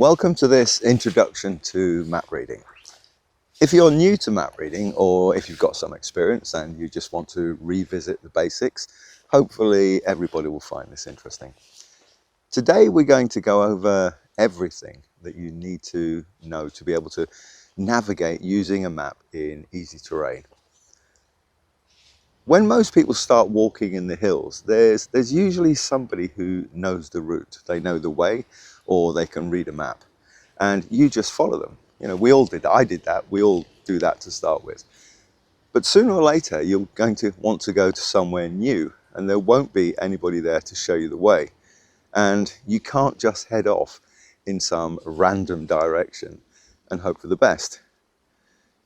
Welcome to this introduction to map reading. If you're new to map reading, or if you've got some experience and you just want to revisit the basics, hopefully everybody will find this interesting. Today we're going to go over everything that you need to know to be able to navigate using a map in easy terrain. When most people start walking in the hills, there's usually somebody who knows the route. They know the way, or they can read a map, and you just follow them. You know, we all did. I did that. We all do that to start with. But sooner or later, you're going to want to go to somewhere new, and there won't be anybody there to show you the way. And you can't just head off in some random direction and hope for the best.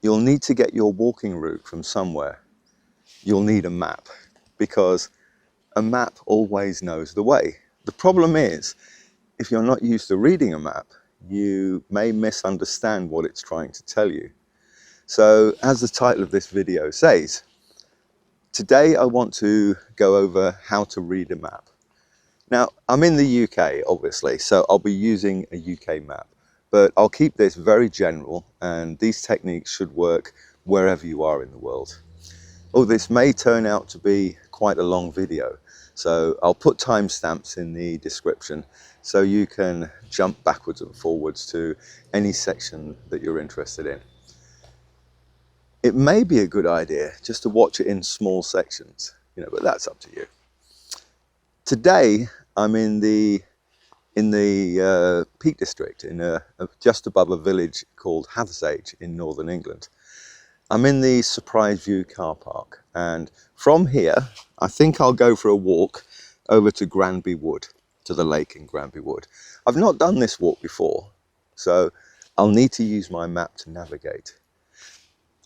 You'll need to get your walking route from somewhere. You'll need a map, because a map always knows the way. The problem is, if you're not used to reading a map, you may misunderstand what it's trying to tell you. So, as the title of this video says, today I want to go over how to read a map. Now, I'm in the UK, obviously, so I'll be using a UK map, but I'll keep this very general, and these techniques should work wherever you are in the world. Oh, this may turn out to be quite a long video, so I'll put timestamps in the description so you can jump backwards and forwards to any section that you're interested in. It may be a good idea just to watch it in small sections, but that's up to you. Today I'm in the Peak District, just above a village called Handrailing in northern England. I'm in the Surprise View car park, and from here I think I'll go for a walk over to Granby Wood, to the lake in Granby Wood. I've not done this walk before, so I'll need to use my map to navigate.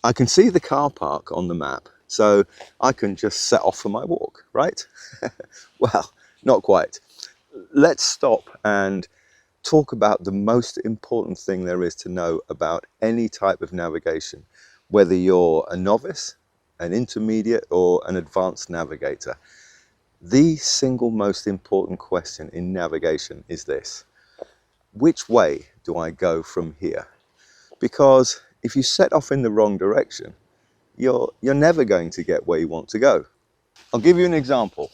I can see the car park on the map, so I can just set off for my walk, right? Well, not quite. Let's stop and talk about the most important thing there is to know about any type of navigation, whether you're a novice, an intermediate, or an advanced navigator. The single most important question in navigation is this: which way do I go from here? Because if you set off in the wrong direction, you're never going to get where you want to go. I'll give you an example.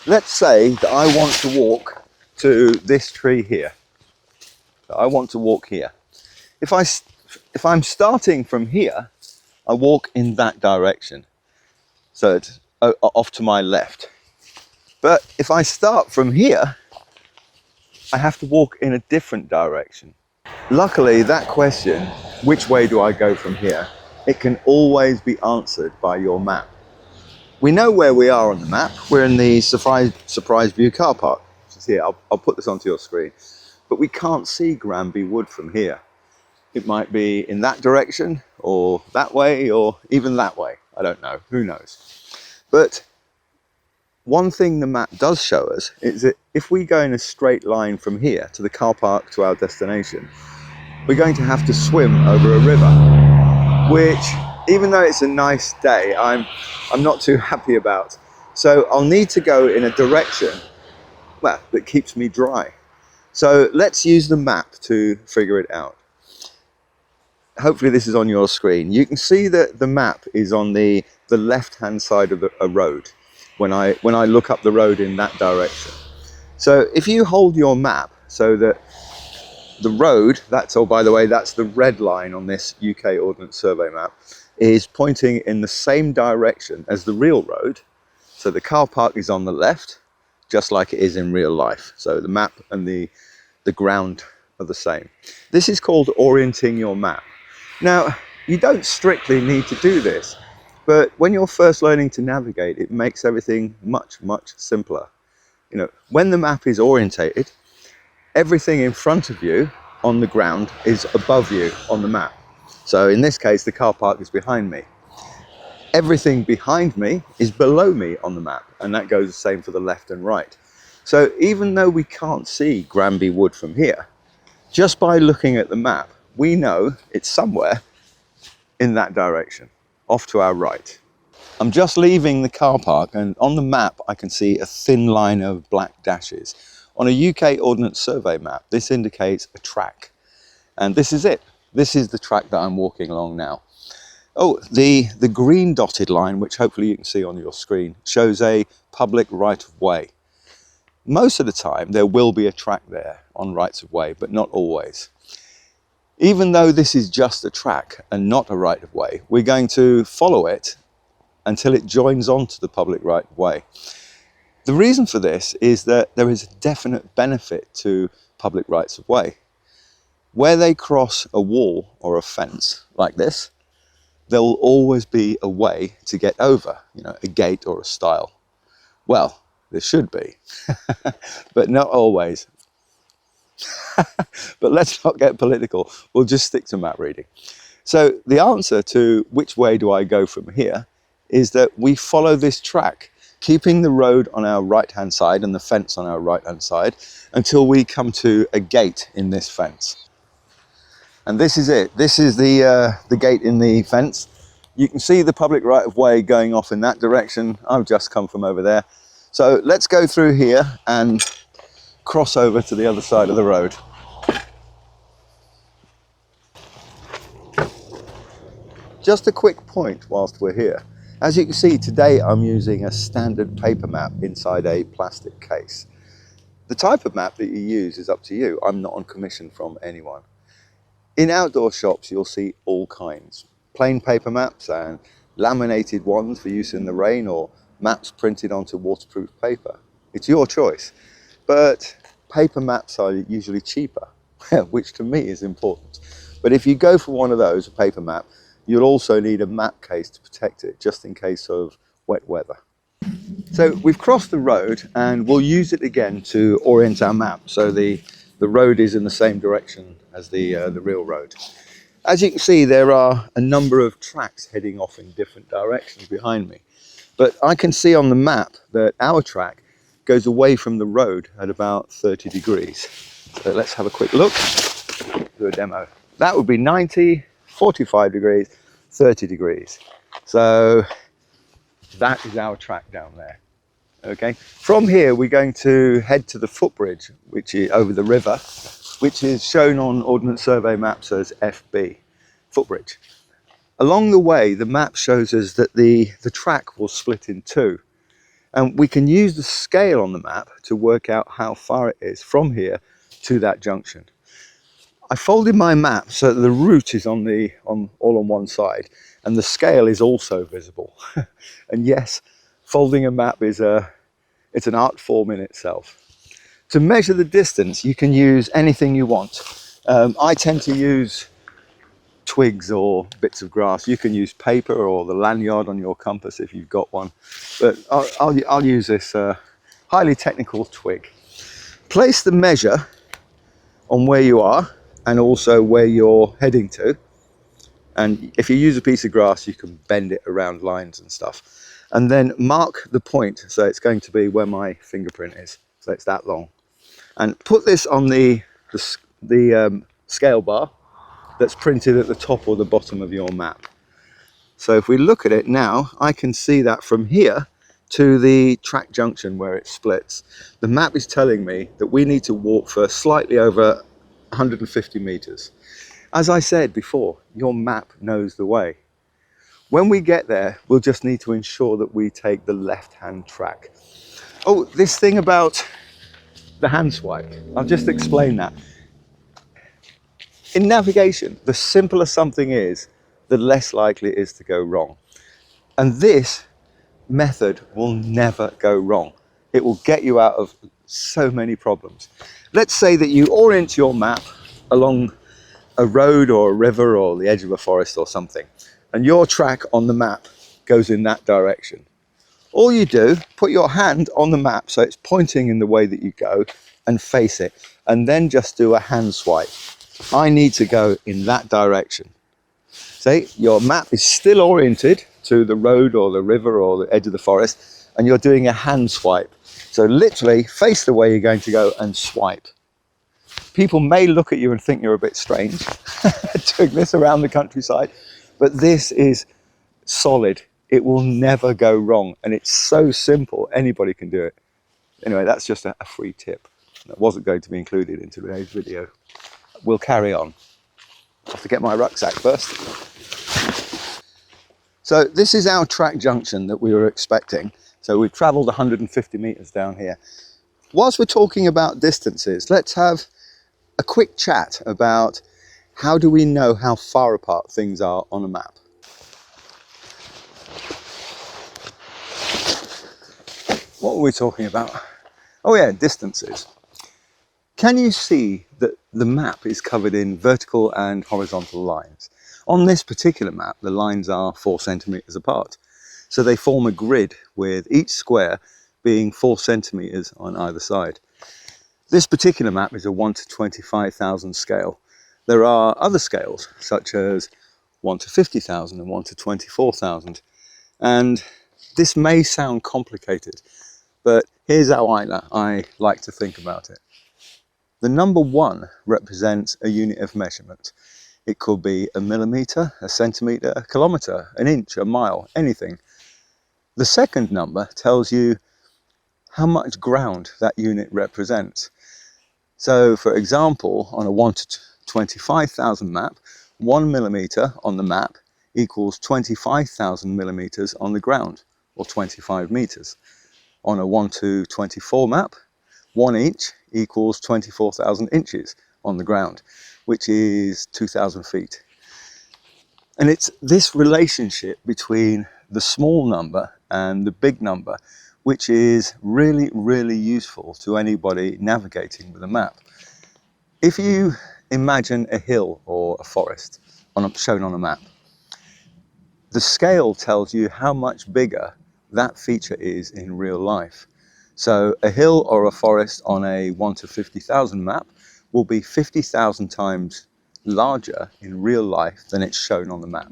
Let's say that I want to walk to this tree here. I want to walk here. If I'm starting from here, I walk in that direction, so it's off to my left. But if I start from here, I have to walk in a different direction. Luckily, that question, which way do I go from here, it can always be answered by your map. We know where we are on the map. We're in the Surprise View car park, which is here. I'll put this onto your screen. But we can't see Granby Wood from here. It might be in that direction, or that way, or even that way. I don't know, who knows. But one thing the map does show us is that if we go in a straight line from here to the car park to our destination, we're going to have to swim over a river, which, even though it's a nice day, I'm not too happy about. So I'll need to go in a direction, well, that keeps me dry. So let's use the map to figure it out. Hopefully this is on your screen. You can see that the map is on the left-hand side of a road when I look up the road in that direction. So if you hold your map so that the road, by the way, that's the red line on this UK Ordnance Survey map, is pointing in the same direction as the real road. So the car park is on the left, just like it is in real life. So the map and the ground are the same. This is called orienting your map. Now, you don't strictly need to do this, but when you're first learning to navigate, it makes everything much, much simpler. When the map is orientated, everything in front of you on the ground is above you on the map. So in this case, the car park is behind me. Everything behind me is below me on the map, and that goes the same for the left and right. So even though we can't see Granby Wood from here, just by looking at the map, we know it's somewhere in that direction, off to our right. I'm just leaving the car park, and on the map I can see a thin line of black dashes. On a UK Ordnance Survey map, this indicates a track. And this is it. This is the track that I'm walking along now. Oh, the green dotted line, which hopefully you can see on your screen, shows a public right-of-way. Most of the time there will be a track there on rights-of-way, but not always. Even though this is just a track and not a right-of-way, we're going to follow it until it joins onto the public right-of-way. The reason for this is that there is a definite benefit to public rights-of-way. Where they cross a wall or a fence like this, there will always be a way to get over, you know, a gate or a stile. Well, there should be, but not always. But let's not get political, we'll just stick to map reading. So the answer to which way do I go from here is that we follow this track, keeping the road on our right-hand side and the fence on our right-hand side until we come to a gate in this fence. And this is it. This is the gate in the fence. You can see the public right-of-way going off in that direction. I've just come from over there. So let's go through here and cross over to the other side of the road. Just a quick point whilst we're here. As you can see, today I'm using a standard paper map inside a plastic case. The type of map that you use is up to you. I'm not on commission from anyone. In outdoor shops, you'll see all kinds. Plain paper maps and laminated ones for use in the rain, or maps printed onto waterproof paper. It's your choice. But paper maps are usually cheaper, which to me is important. But if you go for one of those, a paper map, you'll also need a map case to protect it, just in case of wet weather. So we've crossed the road and we'll use it again to orient our map. So the road is in the same direction as the real road. As you can see, there are a number of tracks heading off in different directions behind me. But I can see on the map that our track goes away from the road at about 30 degrees. So let's have a quick look, do a demo. That would be 90, 45 degrees, 30 degrees. So that is our track down there. Okay. From here, we're going to head to the footbridge, which is over the river, which is shown on Ordnance Survey maps as FB, footbridge. Along the way, the map shows us that the track will split in two. And we can use the scale on the map to work out how far it is from here to that junction. I folded my map so that the route is all on one side, and the scale is also visible. And yes, folding a map is it's an art form in itself. To measure the distance, you can use anything you want. I tend to use twigs or bits of grass. You can use paper or the lanyard on your compass if you've got one. But I'll use this highly technical twig. Place the measure on where you are and also where you're heading to. And if you use a piece of grass, you can bend it around lines and stuff. And then mark the point, so it's going to be where my fingerprint is, so it's that long. And put this on the scale bar that's printed at the top or the bottom of your map. So if we look at it now, I can see that from here to the track junction where it splits. The map is telling me that we need to walk for slightly over 150 meters. As I said before, your map knows the way. When we get there, we'll just need to ensure that we take the left-hand track. Oh, this thing about the hand swipe, I'll just explain that. In navigation, the simpler something is, the less likely it is to go wrong. And this method will never go wrong. It will get you out of so many problems. Let's say that you orient your map along a road or a river or the edge of a forest or something, and your track on the map goes in that direction. All you do, put your hand on the map so it's pointing in the way that you go and face it, and then just do a hand swipe. I need to go in that direction. See, your map is still oriented to the road or the river or the edge of the forest, and you're doing a hand swipe. So literally face the way you're going to go and swipe. People may look at you and think you're a bit strange doing this around the countryside, but this is solid. It will never go wrong, and it's so simple, anybody can do it. Anyway, that's just a free tip. that wasn't going to be included in today's video. We'll carry on. I have to get my rucksack first. So this is our track junction that we were expecting. So we've travelled 150 metres down here. Whilst we're talking about distances, let's have a quick chat about how do we know how far apart things are on a map. What were we talking about? Oh yeah, distances. Can you see that the map is covered in vertical and horizontal lines? On this particular map, the lines are 4 centimetres apart. So they form a grid with each square being 4 centimetres on either side. This particular map is a 1 to 25,000 scale. There are other scales, such as 1 to 50,000 and 1 to 24,000. And this may sound complicated, but here's how I like to think about it. The number 1 represents a unit of measurement. It could be a millimetre, a centimetre, a kilometre, an inch, a mile, anything. The second number tells you how much ground that unit represents. So for example, on a 1 to 25,000 map, 1 millimetre on the map equals 25,000 millimetres on the ground, or 25 metres. On a 1 to 24 map, 1 inch equals 24,000 inches on the ground, which is 2,000 feet. And it's this relationship between the small number and the big number which is really, really useful to anybody navigating with a map. If you imagine a hill or a forest shown on a map, the scale tells you how much bigger that feature is in real life. So a hill or a forest on a 1 to 50,000 map will be 50,000 times larger in real life than it's shown on the map.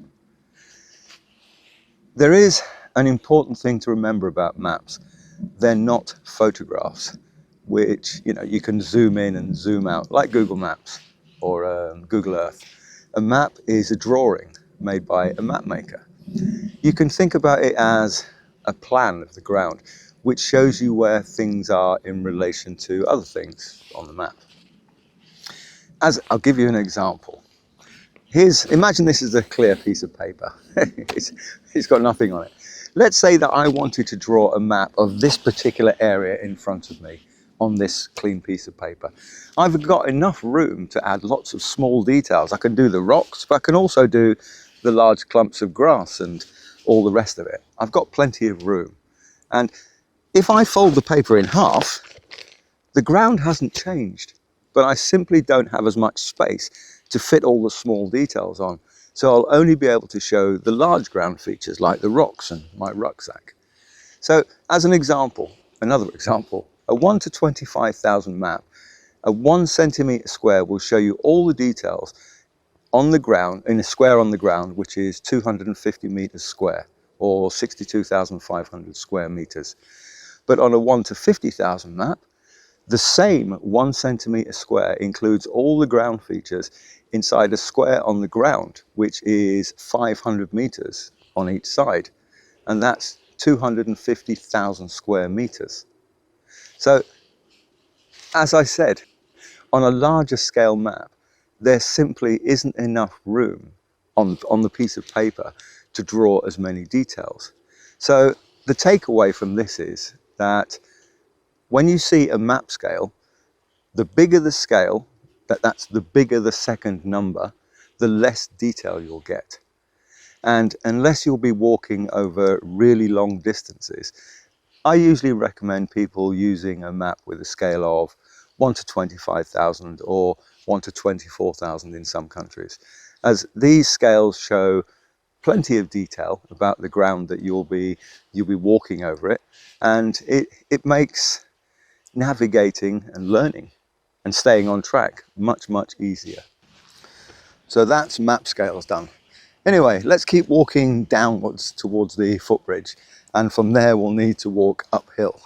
There is an important thing to remember about maps. They're not photographs, which you can zoom in and zoom out like Google Maps or Google Earth. A map is a drawing made by a map maker. You can think about it as a plan of the ground, which shows you where things are in relation to other things on the map. I'll give you an example. Imagine this is a clear piece of paper. It's got nothing on it. Let's say that I wanted to draw a map of this particular area in front of me on this clean piece of paper. I've got enough room to add lots of small details. I can do the rocks, but I can also do the large clumps of grass and all the rest of it. I've got plenty of room. And if I fold the paper in half, the ground hasn't changed, but I simply don't have as much space to fit all the small details on. So I'll only be able to show the large ground features like the rocks and my rucksack. So as an example, another example, a 1 to 25,000 map, a 1 centimetre square will show you all the details on the ground, in a square on the ground, which is 250 metres square, or 62,500 square metres. But on a 1 to 50,000 map, the same 1 centimetre square includes all the ground features inside a square on the ground, which is 500 metres on each side. And that's 250,000 square metres. So, as I said, on a larger scale map, there simply isn't enough room on the piece of paper to draw as many details. So the takeaway from this is that when you see a map scale, the bigger the scale, that's the bigger the second number, the less detail you'll get. And unless you'll be walking over really long distances, I usually recommend people using a map with a scale of 1 to 25,000 or 1 to 24,000 in some countries, as these scales show plenty of detail about the ground that you'll be walking over it, and it makes navigating and learning and staying on track much, much easier. So that's map scales done. Anyway, let's keep walking downwards towards the footbridge, and from there we'll need to walk uphill.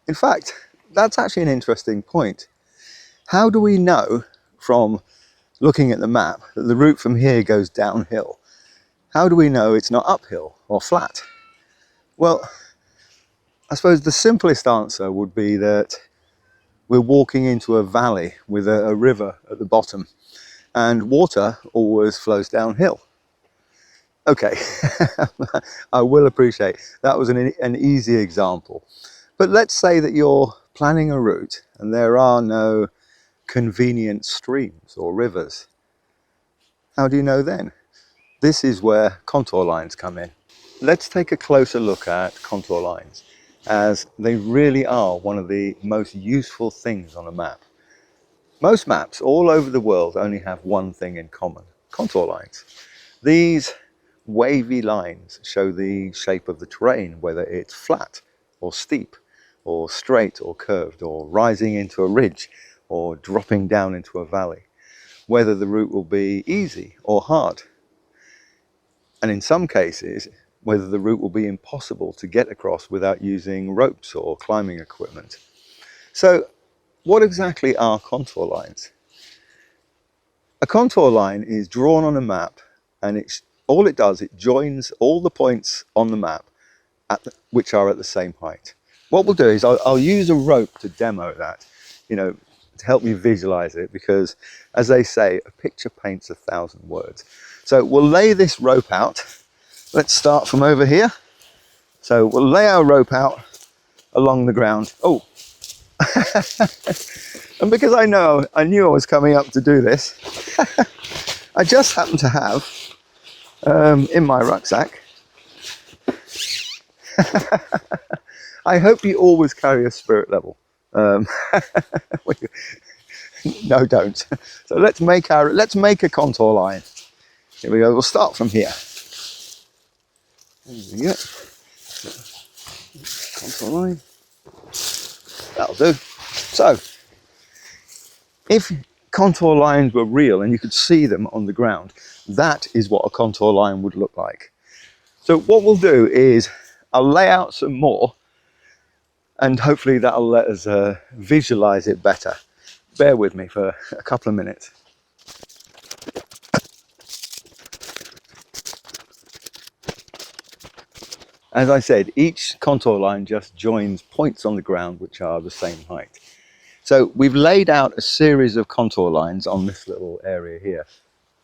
In fact, that's actually an interesting point. How do we know from looking at the map that the route from here goes downhill? How do we know it's not uphill or flat? Well, I suppose the simplest answer would be that we're walking into a valley with a river at the bottom, and water always flows downhill. Okay, I will appreciate that was an easy example. But let's say that you're planning a route and there are no convenient streams or rivers. How do you know then? This is where contour lines come in. Let's take a closer look at contour lines, as they really are one of the most useful things on a map. Most maps all over the world only have one thing in common: contour lines. These wavy lines show the shape of the terrain, whether it's flat or steep or straight or curved or rising into a ridge or dropping down into a valley, whether the route will be easy or hard, and in some cases whether the route will be impossible to get across without using ropes or climbing equipment. So what exactly are contour lines? A contour line is drawn on a map, and all it does, it joins all the points on the map which are at the same height. What we'll do is I'll use a rope to demo that, to help me visualize it, because as they say, a picture paints 1,000 words. So we'll lay this rope out. Let's start from over here. So we'll lay our rope out along the ground. Oh, and because I knew I was coming up to do this, I just happen to have in my rucksack. I hope you always carry a spirit level. No, don't. So let's make a contour line. Here we go. We'll start from here. There we go. Contour line. That'll do. So, if contour lines were real and you could see them on the ground, that is what a contour line would look like. So what we'll do is I'll lay out some more, and hopefully that'll let us visualize it better. Bear with me for a couple of minutes. As I said, each contour line just joins points on the ground which are the same height. So we've laid out a series of contour lines on this little area here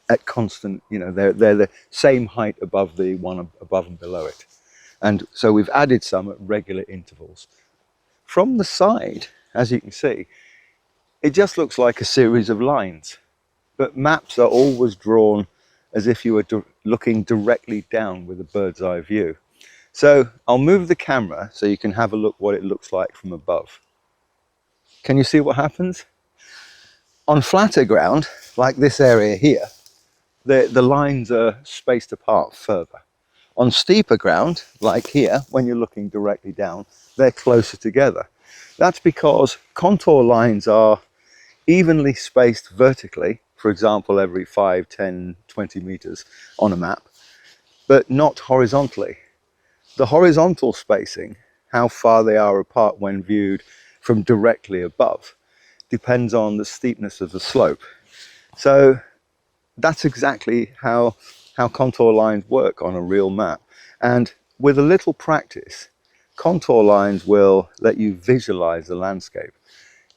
at constant, they're the same height above the one above and below it. And so we've added some at regular intervals. From the side, as you can see, it just looks like a series of lines. But maps are always drawn as if you were looking directly down with a bird's eye view. So I'll move the camera so you can have a look what it looks like from above. Can you see what happens? On flatter ground, like this area here, the lines are spaced apart further. On steeper ground, like here, when you're looking directly down, they're closer together. That's because contour lines are evenly spaced vertically, for example, every 5, 10, 20 meters on a map, but not horizontally. The horizontal spacing, how far they are apart when viewed from directly above, depends on the steepness of the slope. So that's exactly how contour lines work on a real map. And with a little practice, contour lines will let you visualize the landscape,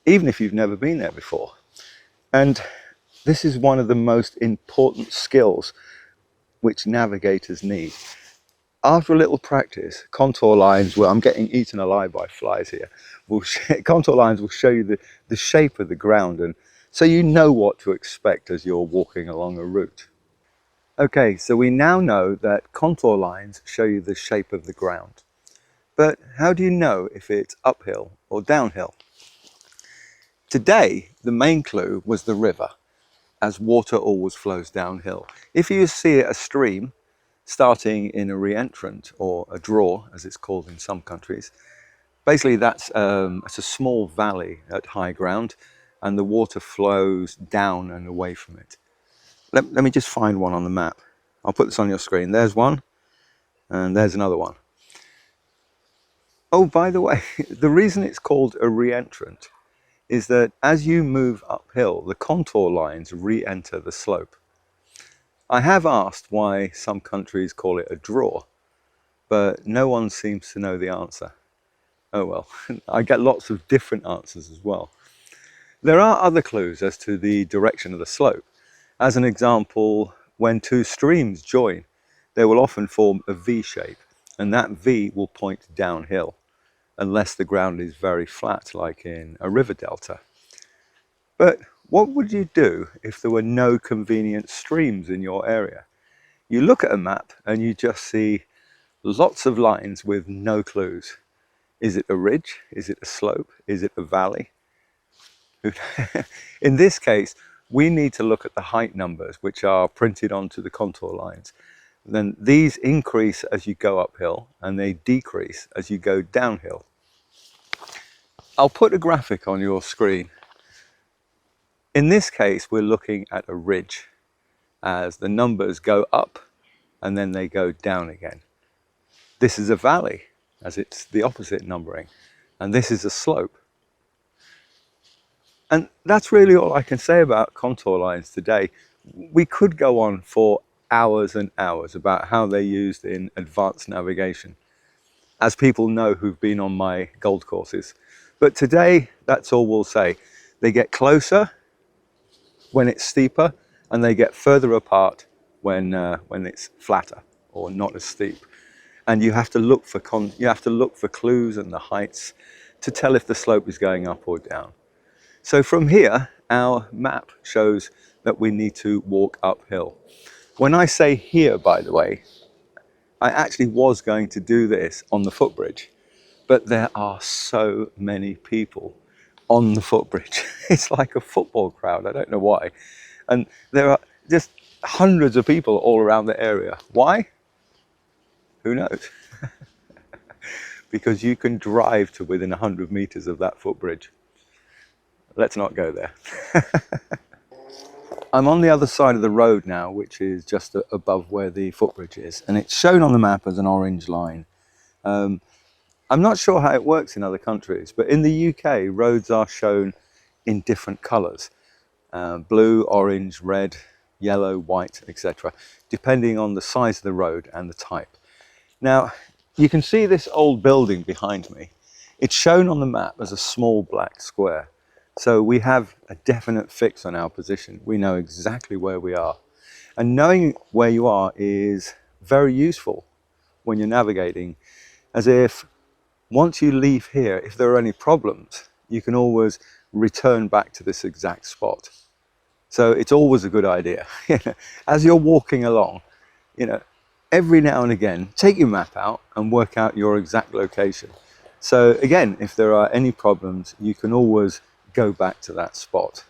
even if you've never been there before. And this is one of the most important skills which navigators need. After a little practice, contour lines, well, I'm getting eaten alive by flies here, contour lines will show you the shape of the ground, and so you know what to expect as you're walking along a route. Okay, so we now know that contour lines show you the shape of the ground. But how do you know if it's uphill or downhill? Today, the main clue was the river, as water always flows downhill. If you see a stream starting in a re-entrant, or a draw as it's called in some countries, basically it's a small valley at high ground, and the water flows down and away from it. Let me just find one on the map. I'll put this on your screen. There's one, and there's another one. Oh, by the way, the reason it's called a re-entrant is that as you move uphill, the contour lines re-enter the slope. I have asked why some countries call it a draw, but no one seems to know the answer. Oh well, I get lots of different answers as well. There are other clues as to the direction of the slope. As an example, when two streams join, they will often form a V shape, and that V will point downhill, unless the ground is very flat, like in a river delta. But what would you do if there were no convenient streams in your area? You look at a map and you just see lots of lines with no clues. Is it a ridge? Is it a slope? Is it a valley? In this case, we need to look at the height numbers which are printed onto the contour lines. Then these increase as you go uphill and they decrease as you go downhill. I'll put a graphic on your screen. In this case, we're looking at a ridge as the numbers go up and then they go down again. This is a valley as it's the opposite numbering, and this is a slope. And that's really all I can say about contour lines today. We could go on for hours and hours about how they're used in advanced navigation, as people know who've been on my gold courses. But today, that's all we'll say. They get closer when it's steeper, and they get further apart when it's flatter or not as steep. And you have to look for clues and the heights to tell if the slope is going up or down. So from here, our map shows that we need to walk uphill. When I say here, by the way, I actually was going to do this on the footbridge, but there are so many people on the footbridge. It's like a football crowd, I don't know why. And there are just hundreds of people all around the area. Why? Who knows? Because you can drive to within 100 meters of that footbridge. Let's not go there. I'm on the other side of the road now, which is just above where the footbridge is, and it's shown on the map as an orange line. I'm not sure how it works in other countries, but in the UK, roads are shown in different colours. Blue, orange, red, yellow, white, etc., depending on the size of the road and the type. Now, you can see this old building behind me. It's shown on the map as a small black square. So we have a definite fix on our position. We know exactly where we are. And knowing where you are is very useful when you're navigating, as if once you leave here, if there are any problems, you can always return back to this exact spot. So it's always a good idea. As you're walking along, every now and again, take your map out and work out your exact location. So again, if there are any problems, you can always go back to that spot.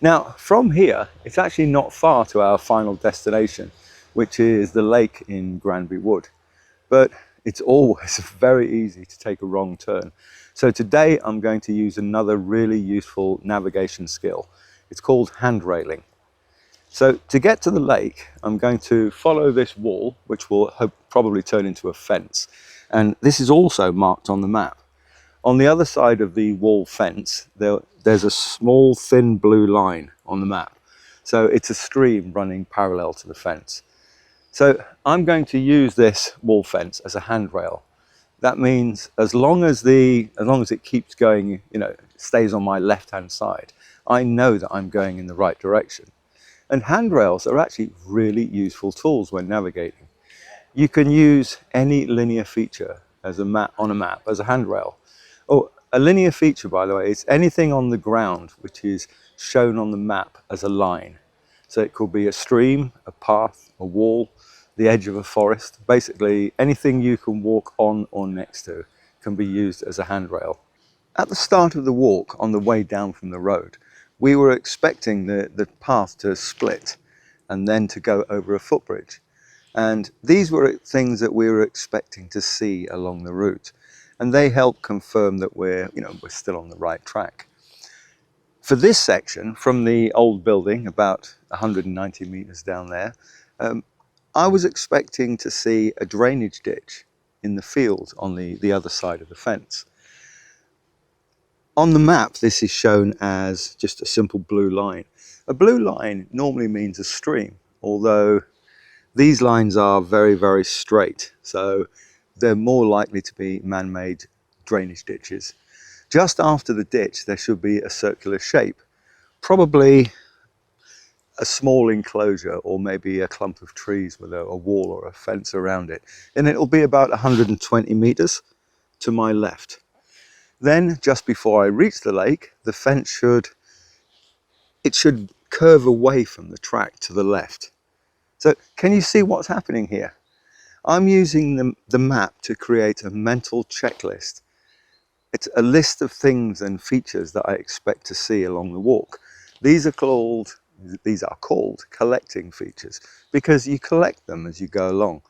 Now, from here, it's actually not far to our final destination, which is the lake in Granby Wood. But it's always very easy to take a wrong turn. So today I'm going to use another really useful navigation skill. It's called handrailing. So to get to the lake, I'm going to follow this wall, which will probably turn into a fence. And this is also marked on the map. On the other side of the wall fence, there's a small thin blue line on the map. So it's a stream running parallel to the fence. So I'm going to use this wall fence as a handrail. That means as long as it keeps going, stays on my left-hand side, I know that I'm going in the right direction. And handrails are actually really useful tools when navigating. You can use any linear feature on a map as a handrail. Oh, a linear feature, by the way, is anything on the ground which is shown on the map as a line. So it could be a stream, a path, a wall, the edge of a forest. Basically, anything you can walk on or next to can be used as a handrail. At the start of the walk, on the way down from the road, we were expecting the path to split and then to go over a footbridge. And these were things that we were expecting to see along the route. And they help confirm that we're still on the right track. For this section, from the old building, about 190 meters down there, I was expecting to see a drainage ditch in the field on the other side of the fence. On the map, this is shown as just a simple blue line. A blue line normally means a stream, although these lines are very, very straight. So they're more likely to be man-made drainage ditches. Just after the ditch there should be a circular shape, probably a small enclosure or maybe a clump of trees with a wall or a fence around it, and it'll be about 120 meters to my left. Then just before I reach the lake, the fence should curve away from the track to the left. So can you see what's happening here? I'm using the map to create a mental checklist. It's a list of things and features that I expect to see along the walk. These are called collecting features because you collect them as you go along,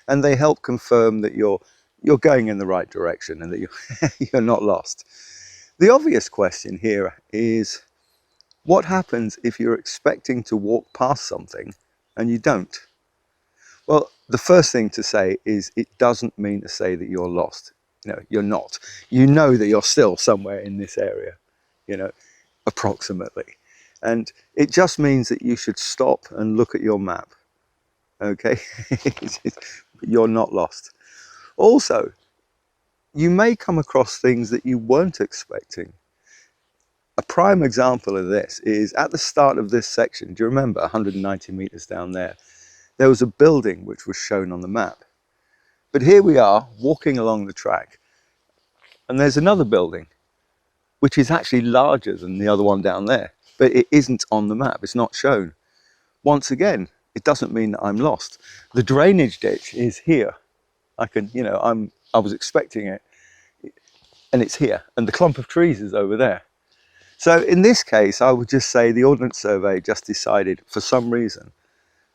and they help confirm that you're going in the right direction and that you're not lost. The obvious question here is, what happens if you're expecting to walk past something and you don't? Well, the first thing to say is it doesn't mean to say that you're lost. No, you're not. You know that you're still somewhere in this area, approximately. And it just means that you should stop and look at your map. Okay? You're not lost. Also, you may come across things that you weren't expecting. A prime example of this is at the start of this section. Do you remember 190 meters down there? There was a building which was shown on the map. But here we are walking along the track, and there's another building which is actually larger than the other one down there, but it isn't on the map. It's not shown. Once again, it doesn't mean that I'm lost. The drainage ditch is here. I was expecting it, and it's here, and the clump of trees is over there. So in this case, I would just say the Ordnance Survey just decided for some reason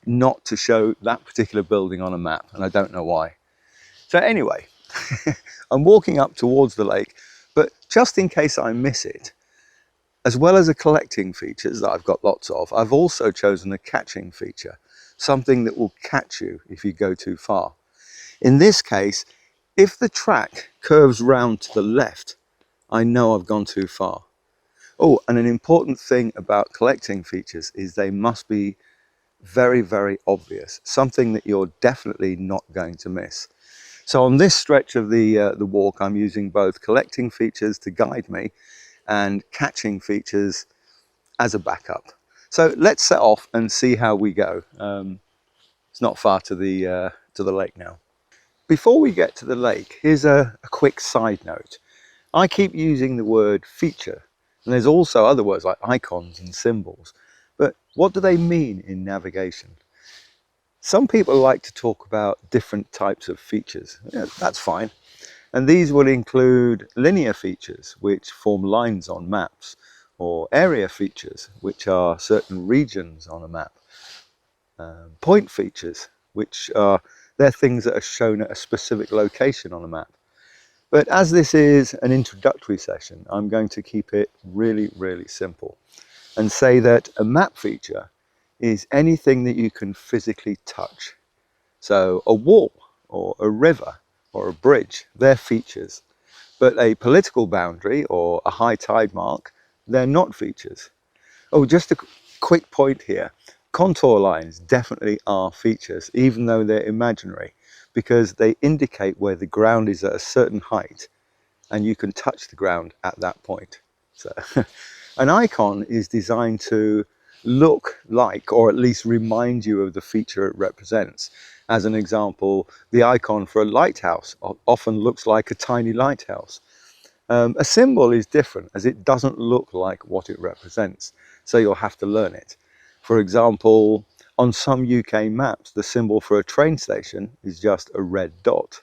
not to show that particular building on a map, and I don't know why. So anyway, I'm walking up towards the lake, but just in case I miss it, as well as the collecting features that I've got lots of, I've also chosen a catching feature, something that will catch you if you go too far. In this case, if the track curves round to the left, I know I've gone too far. Oh, and an important thing about collecting features is they must be very, very obvious, something that you're definitely not going to miss. So on this stretch of the walk, I'm using both collecting features to guide me and catching features as a backup. So let's set off and see how we go. It's not far to the lake now. Before we get to the lake, here's a quick side note. I keep using the word feature, and there's also other words like icons and symbols. But what do they mean in navigation? Some people like to talk about different types of features. Yeah, that's fine. And these will include linear features, which form lines on maps, or area features, which are certain regions on a map. Point features, which they're things that are shown at a specific location on a map. But as this is an introductory session, I'm going to keep it really, really simple and say that a map feature is anything that you can physically touch. So a wall or a river or a bridge, they're features. But a political boundary or a high tide mark, they're not features. Oh, just a quick point here. Contour lines definitely are features, even though they're imaginary, because they indicate where the ground is at a certain height and you can touch the ground at that point. So an icon is designed to look like, or at least remind you of the feature it represents. As an example, the icon for a lighthouse often looks like a tiny lighthouse. A symbol is different as it doesn't look like what it represents, so you'll have to learn it. For example, on some UK maps, the symbol for a train station is just a red dot.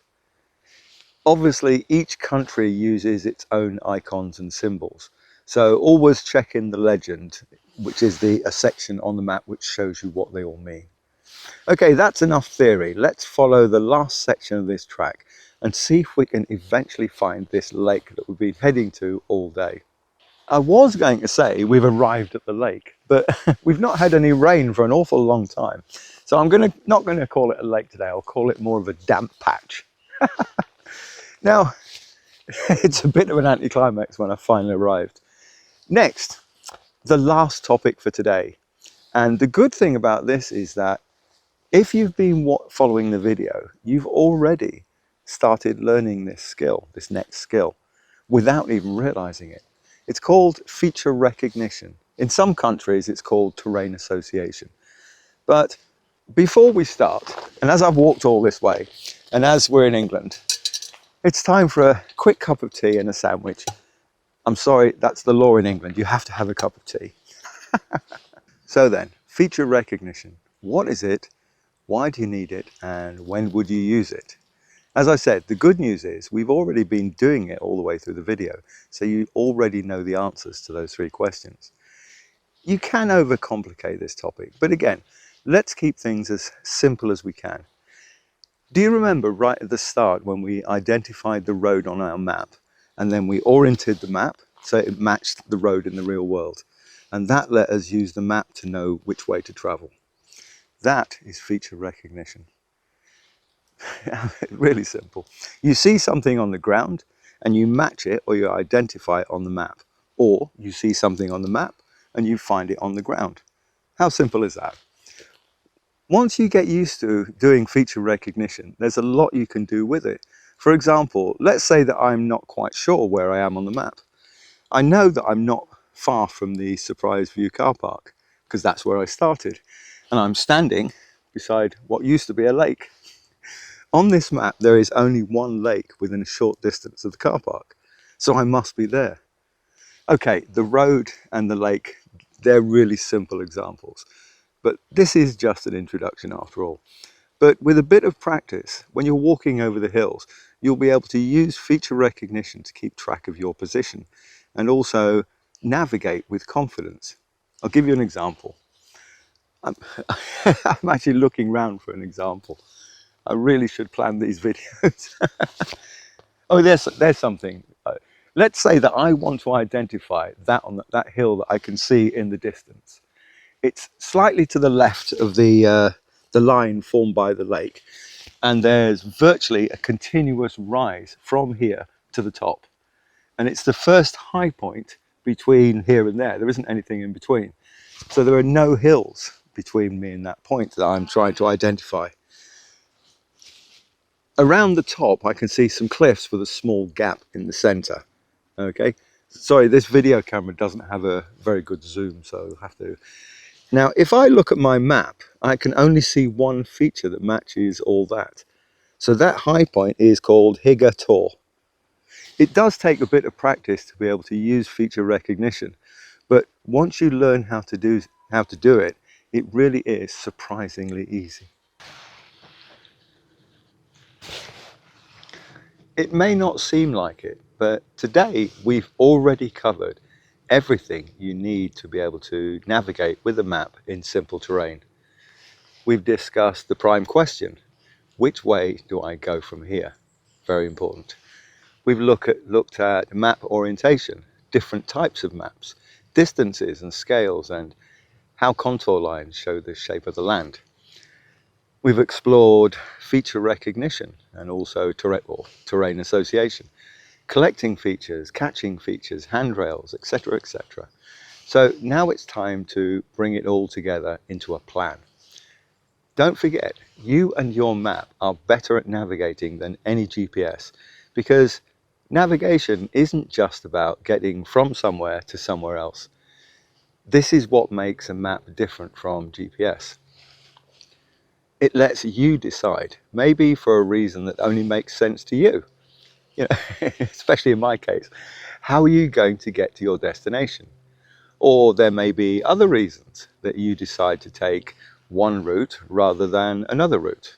Obviously, each country uses its own icons and symbols, so always check in the legend, which is a section on the map which shows you what they all mean. Okay, that's enough theory. Let's follow the last section of this track and see if we can eventually find this lake that we've been heading to all day. I was going to say we've arrived at the lake, but we've not had any rain for an awful long time. So I'm not going to call it a lake today. I'll call it more of a damp patch. Now, it's a bit of an anticlimax when I finally arrived. Next, the last topic for today. And the good thing about this is that if you've been following the video, you've already started learning this skill, this next skill, without even realizing it. It's called feature recognition. In some countries, it's called terrain association. But before we start, and as I've walked all this way, and as we're in England, it's time for a quick cup of tea and a sandwich. I'm sorry, that's the law in England. You have to have a cup of tea. So then, feature recognition. What is it? Why do you need it? And when would you use it? As I said, the good news is we've already been doing it all the way through the video, so you already know the answers to those 3 questions. You can overcomplicate this topic, but again, let's keep things as simple as we can. Do you remember right at the start when we identified the road on our map, and then we oriented the map so it matched the road in the real world, and that let us use the map to know which way to travel? That is feature recognition. Really simple. You see something on the ground and you match it or you identify it on the map, or you see something on the map and you find it on the ground. How simple is that? Once you get used to doing feature recognition, there's a lot you can do with it. For example, let's say that I'm not quite sure where I am on the map. I know that I'm not far from the Surprise View car park because that's where I started, and I'm standing beside what used to be a lake. On this map, there is only one lake within a short distance of the car park, so I must be there. Okay, the road and the lake, they're really simple examples, but this is just an introduction after all. But with a bit of practice, when you're walking over the hills, you'll be able to use feature recognition to keep track of your position and also navigate with confidence. I'll give you an example. I'm actually looking around for an example. I really should plan these videos. Oh, there's something. Let's say that I want to identify that on that hill that I can see in the distance. It's slightly to the left of the line formed by the lake, and there's virtually a continuous rise from here to the top. And it's the first high point between here and there. There isn't anything in between. So there are no hills between me and that point that I'm trying to identify. Around the top, I can see some cliffs with a small gap in the center. Okay, sorry, this video camera doesn't have a very good zoom, so I'll have to. Now, if I look at my map, I can only see one feature that matches all that. So that high point is called Higa Tor. It does take a bit of practice to be able to use feature recognition, but once you learn how to do it, it really is surprisingly easy. It may not seem like it, but today we've already covered everything you need to be able to navigate with a map in simple terrain. We've discussed the prime question: which way do I go from here? Very important. We've looked at map orientation, different types of maps, distances and scales, and how contour lines show the shape of the land. We've explored feature recognition and also terrain association, collecting features, catching features, handrails, etc., etc. So now it's time to bring it all together into a plan. Don't forget, you and your map are better at navigating than any GPS, because navigation isn't just about getting from somewhere to somewhere else. This is what makes a map different from GPS. It lets you decide, maybe for a reason that only makes sense to you. You know, especially in my case, how are you going to get to your destination? Or there may be other reasons that you decide to take one route rather than another route.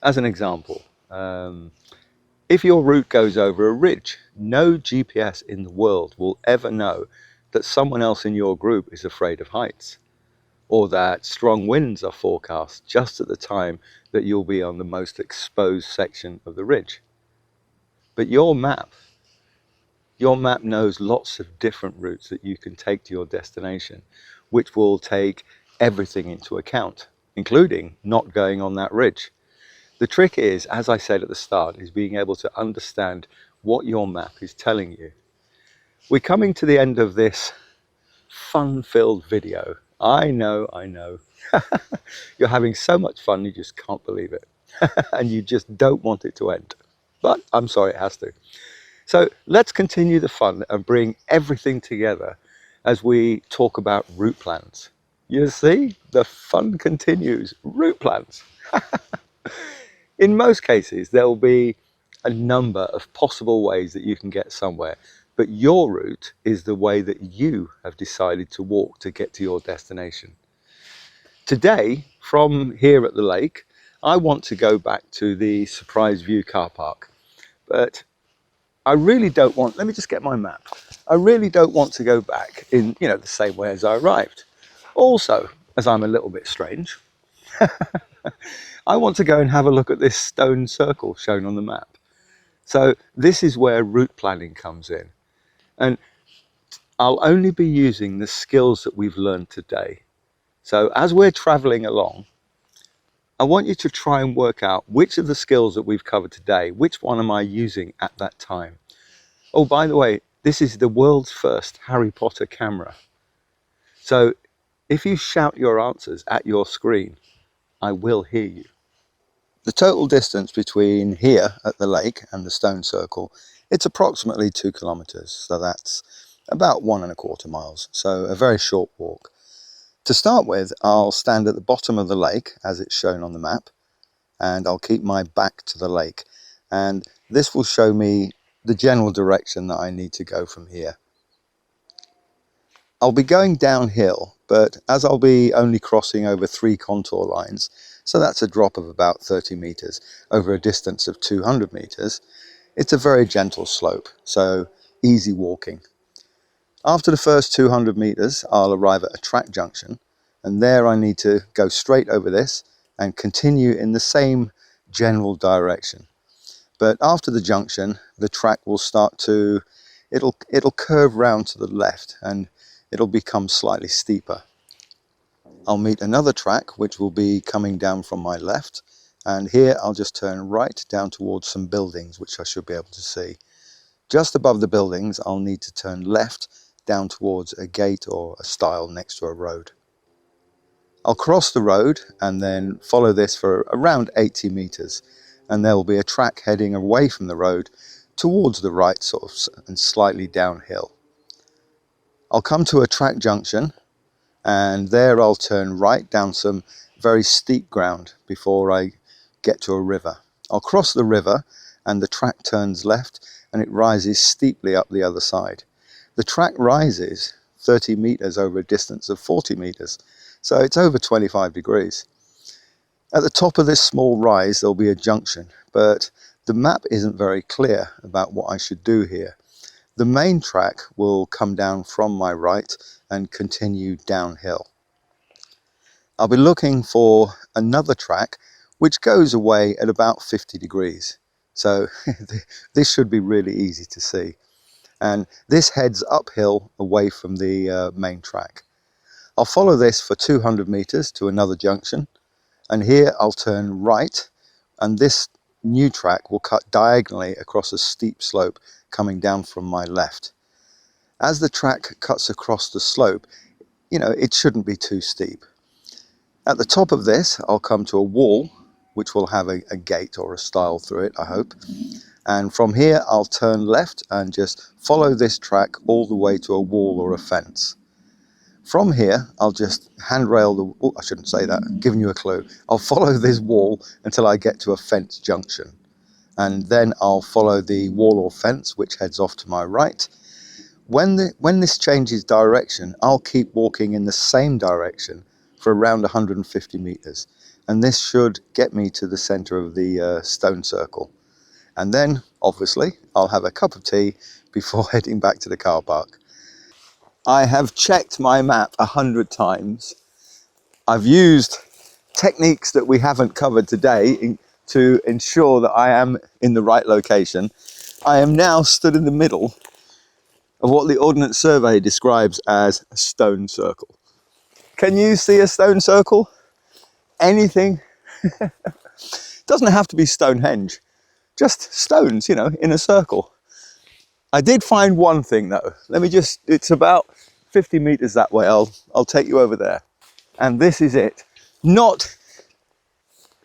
As an example, if your route goes over a ridge, no GPS in the world will ever know that someone else in your group is afraid of heights, or that strong winds are forecast just at the time that you'll be on the most exposed section of the ridge. But your map knows lots of different routes that you can take to your destination, which will take everything into account, including not going on that ridge. The trick is, as I said at the start, is being able to understand what your map is telling you. We're coming to the end of this fun-filled video. I know. You're having so much fun, you just can't believe it. And you just don't want it to end. But I'm sorry, it has to. So let's continue the fun and bring everything together as we talk about route plans. You see, the fun continues. Route plans. In most cases, there will be a number of possible ways that you can get somewhere, but your route is the way that you have decided to walk to get to your destination. Today, from here at the lake, I want to go back to the Surprise View car park, but I really don't want, let me just get my map. I really don't want to go back in, the same way as I arrived. Also, as I'm a little bit strange, I want to go and have a look at this stone circle shown on the map. So this is where route planning comes in. And I'll only be using the skills that we've learned today. So as we're traveling along, I want you to try and work out which of the skills that we've covered today, which one am I using at that time? Oh, by the way, this is the world's first Harry Potter camera. So if you shout your answers at your screen, I will hear you. The total distance between here at the lake and the stone circle, it's approximately 2 kilometers. So that's about 1.25 miles. So a very short walk. To start with, I'll stand at the bottom of the lake as it's shown on the map, and I'll keep my back to the lake. And this will show me the general direction that I need to go from here. I'll be going downhill, but as I'll be only crossing over 3 contour lines, so that's a drop of about 30 meters over a distance of 200 meters, it's a very gentle slope, so easy walking. After the first 200 meters, I'll arrive at a track junction, and there I need to go straight over this and continue in the same general direction. But after the junction, the track will start to, it'll curve round to the left and it'll become slightly steeper. I'll meet another track which will be coming down from my left, and here I'll just turn right down towards some buildings which I should be able to see. Just above the buildings I'll need to turn left down towards a gate or a stile next to a road. I'll cross the road and then follow this for around 80 meters, and there will be a track heading away from the road towards the right sort of and slightly downhill. I'll come to a track junction, and there I'll turn right down some very steep ground before I get to a river. I'll cross the river and the track turns left and it rises steeply up the other side. The track rises 30 meters over a distance of 40 meters, so it's over 25 degrees. At the top of this small rise there'll be a junction, but the map isn't very clear about what I should do here. The main track will come down from my right and continue downhill. I'll be looking for another track which goes away at about 50 degrees. So this should be really easy to see. And this heads uphill away from the main track. I'll follow this for 200 meters to another junction, and here I'll turn right, and this new track will cut diagonally across a steep slope coming down from my left. As the track cuts across the slope, it shouldn't be too steep. At the top of this, I'll come to a wall, which will have a gate or a stile through it, I hope. And from here, I'll turn left and just follow this track all the way to a wall or a fence. From here, I'll just handrail the, oh, I shouldn't say that, giving you a clue. I'll follow this wall until I get to a fence junction. And then I'll follow the wall or fence, which heads off to my right. When this changes direction, I'll keep walking in the same direction for around 150 meters. And this should get me to the center of the stone circle. And then, obviously, I'll have a cup of tea before heading back to the car park. I have checked my map 100 times. I've used techniques that we haven't covered today to ensure that I am in the right location. I am now stood in the middle of what the Ordnance Survey describes as a stone circle. Can you see a stone circle? Anything? Doesn't have to be Stonehenge, just stones, in a circle. I did find one thing though. It's about 50 meters that way. I'll take you over there. And this is it. Not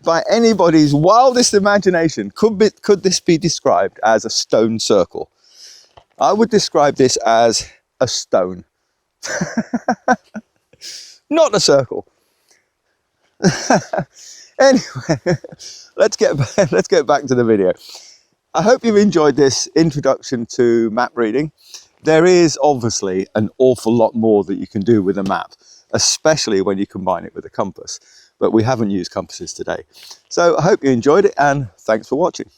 by anybody's wildest imagination could this be described as a stone circle. I would describe this as a stone, not a circle. Anyway, let's get back to the video. I hope you've enjoyed this introduction to map reading. There is obviously an awful lot more that you can do with a map, especially when you combine it with a compass, but we haven't used compasses today. So I hope you enjoyed it, and thanks for watching.